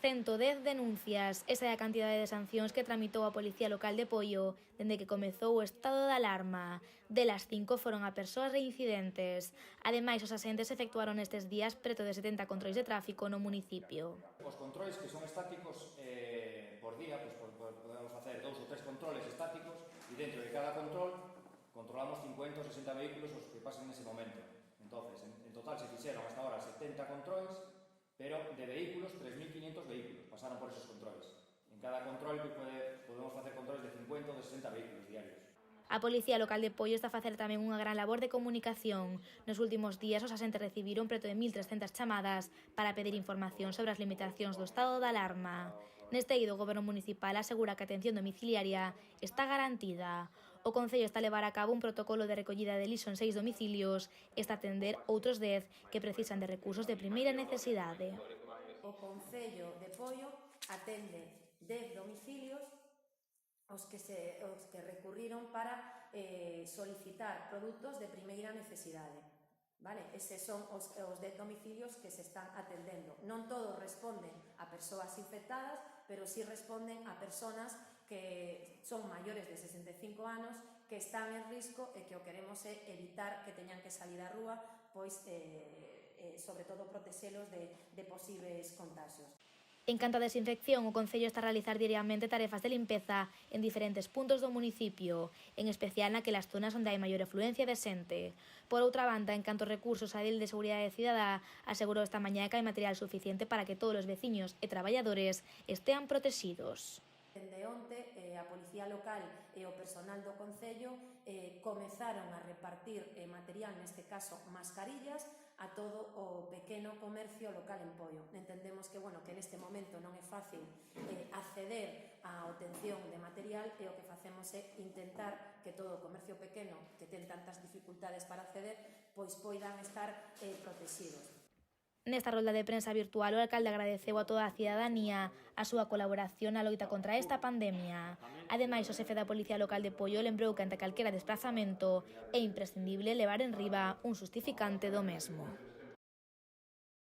110 denuncias, esa é a cantidade de sancións que tramitou a Policía Local de Poio dende que comezou o estado de alarma. Delas 5 foron a persoas reincidentes. Ademais, os asentes efectuaron estes días preto de 70 controis de tráfico no municipio. Os controis que son estáticos por día, podemos facer 2 ou 3 controles estáticos e dentro de cada control controlamos 50 ou 60 vehículos os que pasen nese momento. Entonces, en total se fixeron hasta ahora 70 controis, pero de vehículos, 3.500 vehículos pasaron por esos controles. En cada control podemos facer controles de 50 ou de 60 vehículos diarios. A Policía Local de Poio está a facer tamén unha gran labor de comunicación. Nos últimos días os asentes recibiron preto de 1.300 chamadas para pedir información sobre as limitacións do estado de alarma. Neste eido, o Goberno Municipal asegura que a atención domiciliaria está garantida. O Concello está a levar a cabo un protocolo de recollida de liso en 6 domicilios e está a atender outros 10 que precisan de recursos de primeira necesidade. O Concello de Poio atende 10 domicilios os que recurriron para solicitar produtos de primeira necesidade. Vale? Eses son os 10 domicilios que se están atendendo. Non todos responden a persoas infectadas, pero sí responden a persoas que son maiores de 65 anos, que están en risco e que o queremos é evitar que teñan que salir á rúa, pois, sobre todo, protexelos de posibles contagios. En canto á desinfección, o Concello está a realizar diariamente tarefas de limpeza en diferentes puntos do municipio, en especial naquelas zonas onde hai maior afluencia de xente. Por outra banda, en canto aos recursos, a Edil de Seguridade Cidadá asegurou esta mañá que hai material suficiente para que todos os veciños e traballadores estean protegidos. Dende onte, a Policía Local e o personal do Concello comezaron a repartir material, neste caso mascarillas, a todo o pequeno comercio local en Poio. Entendemos que neste momento non é fácil acceder á obtención de material e o que facemos é intentar que todo o comercio pequeno que ten tantas dificultades para acceder, pois poidan estar protegidos. Nesta rolda de prensa virtual, o alcalde agradeceu a toda a cidadanía a súa colaboración na loita contra esta pandemia. Ademais, o xefe da Policía Local de Poio lembrou que ante calquera desplazamento é imprescindible levar en riba un xustificante do mesmo.